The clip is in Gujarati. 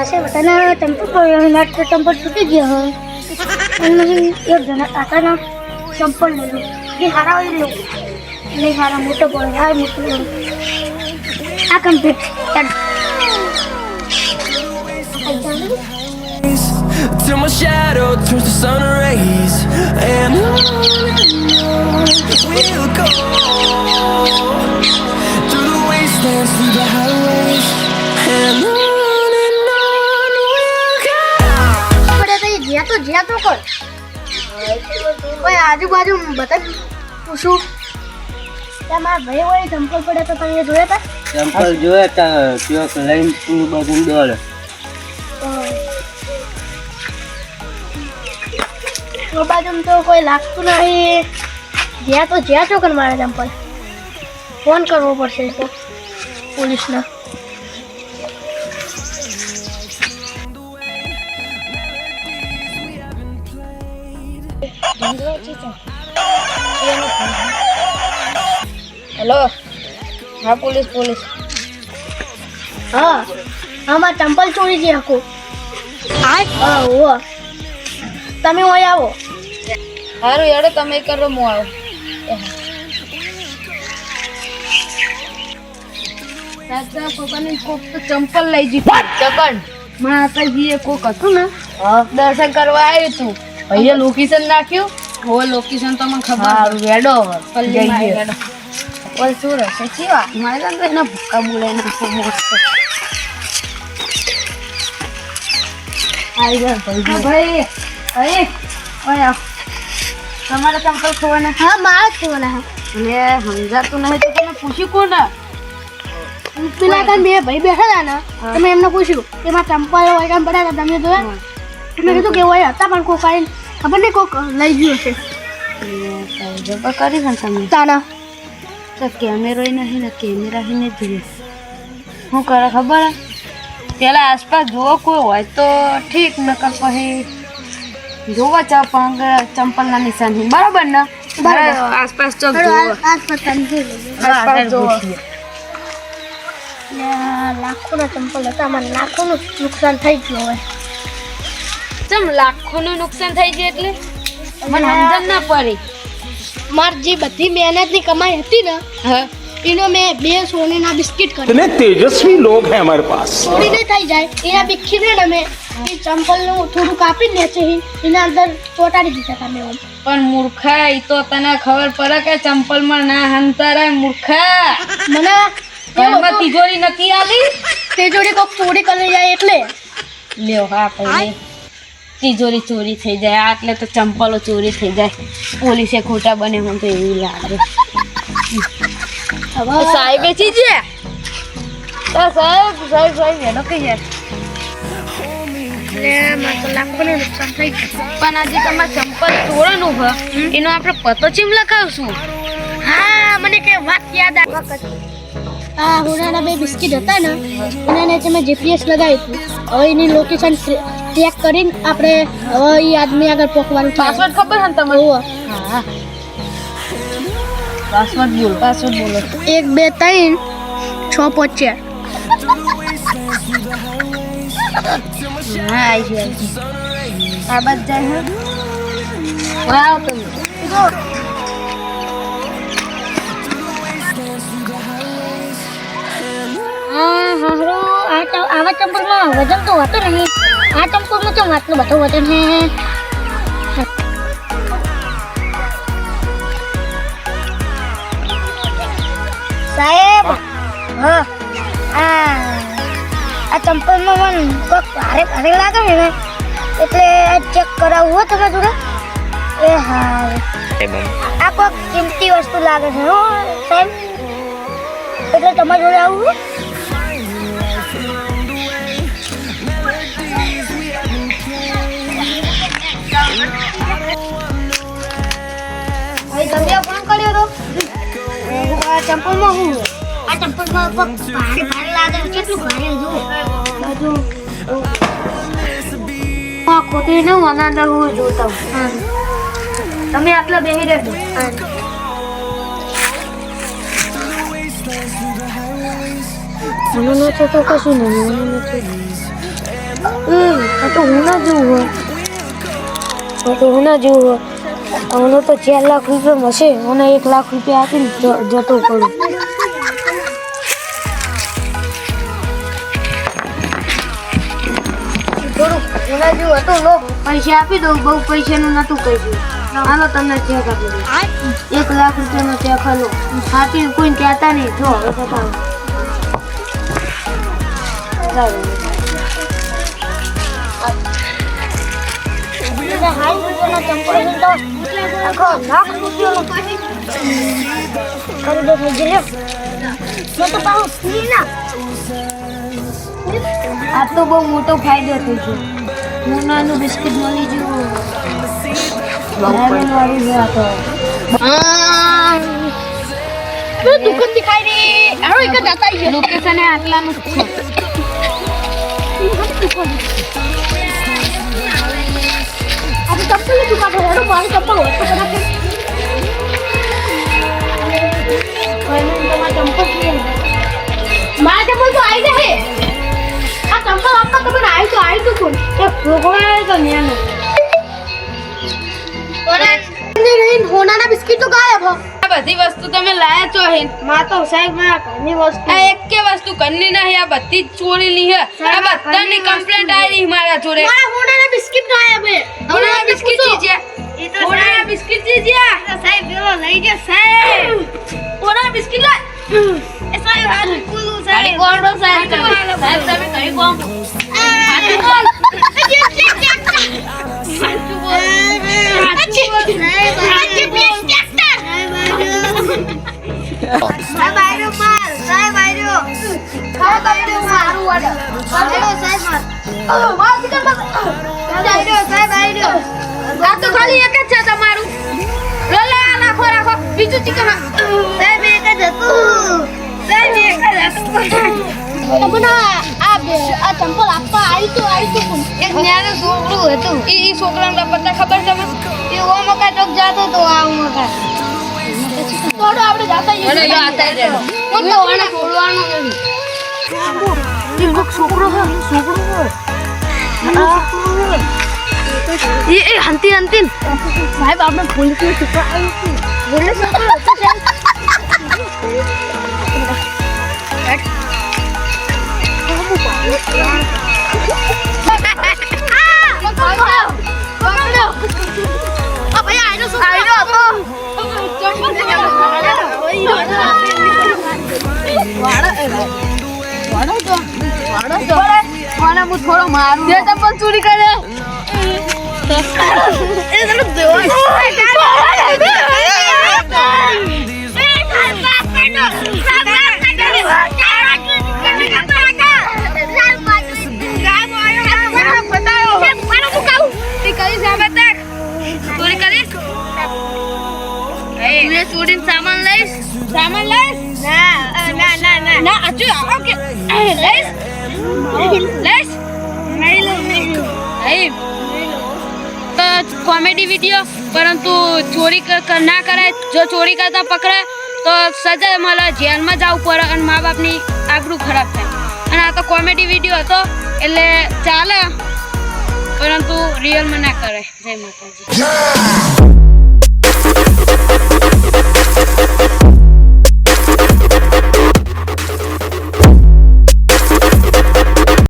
પાસે બધાના ચંપલ તૂટી ગયા હોય અને એક જણા કાકાના ચંપલ લેવું એ હારા હોય લેવું નહીં હારા મોટો પડે હાર મોટો પડે આ complete Till my shadow turns to sun rays, and on we'll go through the wastelands, through the highways, and on we'll go. જ્યાં તો કર ભાઈ આજુબાજુ બધા પૂછું ત્યાં મારા ભાઈ હોય ચંપલ પડ્યા તો તમે જોયા હતા ચંપલ જોયા તા ચોક લઈને પૂરું બધું દોડે તો બાજુ તો કોઈ લાગતું નહીં જ્યાં તો કર મારા ચંપલ ફોન કરવો પડશે તો પોલીસના હેલો હા પોલીસ હા મારા ચંપલ ચોરી છે આખું હા ઓ તમે હોય આવો સારું યાડો તમે કરો હું આવો દાદા પપ્પાને કોક તો ચંપલ લઈ જીધું ચકન માતાજીએ કોક હતું ને દર્શન કરવા આવ્યું તું ભાઈએ લોકેશન નાખ્યું હવે લોકેશન તો મને ખબર વેડો પલ્લીમાં બોલ શું રહેશે ચીવા મારે તો એના ભૂક્કા બોલાય નાખો મસ્ત આવી ગયા ભાઈ અરે ઓય તમારા ચંપલ ખોવાના હા મારા જ ખોવાના હા એટલે સમજાતું નહીં તો તમે પૂછ્યું કોને પેલા કાન બે ભાઈ બેઠા હતા ને તમે એમને પૂછ્યું કે મારા ચંપલ હોય કામ પડ્યા હતા તમે જોયા મેં કીધું કે હોય હતા પણ કોક આવીને ખબર નહીં કોક લઈ ગયું હશે જબર કરી છે તમે તાના તો કેમેરો નહીં ને કેમેરા ને જોઈએ શું કરે ખબર પેલા આસપાસ જુઓ કોઈ હોય તો ઠીક નકર પછી જોવા ચંપલના નિશાન બરાબર ને બરાબર. આસપાસ ચોક આસપાસ તમે લાખોના ચંપલ હતા મને લાખોનું નુકસાન થઈ ગયું હોય ચમ લાખોનું નુકસાન થઈ ગયું એટલે મને સમજણ ના પડી મારી જે બધી મહેનતની કમાઈ હતી ને હા એનો મેં 2 સોનાના બિસ્કિટ કર્યા इतने तेजस्वी लोग हैं हमारे पास ચોરી નહીં થઈ જાય એના બિસ્કિટ ને મેં એ ચંપલનું થોડું કાપી નેચે એના અંદર ચોટાડી દીધા તમે પણ મૂર્ખા ઈ તો તને ખબર પડે કે ચંપલમાં ના હંતારાય મૂર્ખા મને ઘરમાં તિજોરી નથી આલી તે જોડે કોક ચોરી કરી જાય એટલે લ્યો હા ભાઈ તિજોરી ચોરી થઈ જાય આટલે તો ચંપલો ચોરી થઈ જાય પોલીસે ખોટા બને મને તો એવું લાગે સાહેબ વેચી છે સાહેબ એનો કઈ યાર એટલે મારે તો લાખોનું નુકસાન થઈ ગયું પણ આજે તમારે ચંપલ ચોરવાનું હોય એનો આપણે પતો ચીમ લખાવશું હા મને કે વાત યાદ આવી આ હોનાના 2 બિસ્કિટ હતા ને એના નીચે મેં જીપીએસ લગાવ્યું હતું હવે એની લોકેશન ટ્રેક કરીને આપણે હવે એ આદમી આગળ પહોંચવાનું પાસવર્ડ ખબર છે ને તમારે હોવે. હા પાસવર્ડ બોલો 1 2 3 6 5 4 હા આવી ગયું આ બાદ જાય વાવ તમે આવા ચંપલમાં વજન તો હોતું નહીં આ ચંપલમાં તો આટલું બધું વજન છે સાહેબ હા આ ચંપલમાં મને કોઈક ભારે લાગે ને એટલે ચેક કરાવવું હોય તમે જોડે એ હા આ કોઈક કિંમતી વસ્તુ લાગે છે હો સાહેબ એટલે તમારા જોડે આવું તમે પણ કર્યો તો આ ચંપલમાં હું આ ચંપલમાં ભારે લાગે કેટલું ભારે જો બાજુ ખોટી ન વનાઅંદર હું જોતા હું તમે આટલા બેહી રહેજો મને નથી તો કશું નહીં મને નથી તો હું ના જોઉં મને તો 4 લાખ રૂપિયા મળશે મને 1 લાખ રૂપિયા આપીને જતો પડું થોડું એના જેવું હતું લો પૈસા આપી દઉં બહુ પૈસાનું નતું કહી હાલો તમને ચેક આપી દઉં 1 લાખ રૂપિયાનો ચેક હાલો સાચી કોઈ કહેતા નહીં જો હવે બતાવો આ તો બહુ મોટો ફાયદો થઈ ગયો મોનાનું બિસ્કિટ મળી ગયું દુકાન દેખાય લોકેશન આટલાનું चप्पल की दुकान है तो मारी चप्पल हो तो बना के मैंने तुम्हारा चप्पल किए मारा चप्पल तो आई है आ चप्पल आपका कभी आई तो कौन ये प्रोग्राम है तो नहीं है नहीं होना ना बिस्किट तो गायब हो આ બધી વસ્તુ તમે લાયા છો હે માં તો સાહેબ માં ઘરની વસ્તુ આ એક કે વસ્તુ ઘરની નહીં આ બધી જ ચોરી લી હે આ બધાની કમ્પ્લેન્ટ આવી મારા જોડે મારા હોના ના બિસ્કિટ ગાયબ હે હોના બિસ્કિટ જીજ્યા એ તો હોના બિસ્કિટ જીજ્યા સાહેબ પેલો લઈ જા સાહેબ હોના બિસ્કિટ લા એ સાહેબ આ કુલુ અરે સાહેબ કોણ સાહેબ તમે કઈ કોમ હાથી બોલ આ તો ખાલી એક જ છે તમારું લો લો આ રાખો બીજું ચિકન સાહેબ એક જ હતું સાહેબ એક જ હતું તમને આ ચંપલ આપવા આવી તો કોણ એક નાનું છોકરું હતું ઈ છોકરાને પતા ખબર તમે એ ઓ મકા ચોક જાતો તો આ મકા થોડો આપણે જાતા મને યો આતા જ હું તો વાને બોલવાનું નથી ઈ કોક છોકરો હે એ હંતીન સાહેબ આપણે પોલીસ ને છોકરા આવ્યું બોલે છોકરો હતો થોડો મારું જે ચપ્પલ ચોરી કરે સામાન લઈશ ના અચુ ઓકે લઈશ તો કોમેડી વિડીયો પરંતુ ચોરી ના કરાય જો ચોરી કરતા પકડાય તો સજા મળે જેલમાં જવું પડે અને મા બાપની આબરૂ ખરાબ થાય અને આ તો કોમેડી વિડીયો હતો એટલે ચાલે પરંતુ રિયલમાં ના કરાય જય માતાજી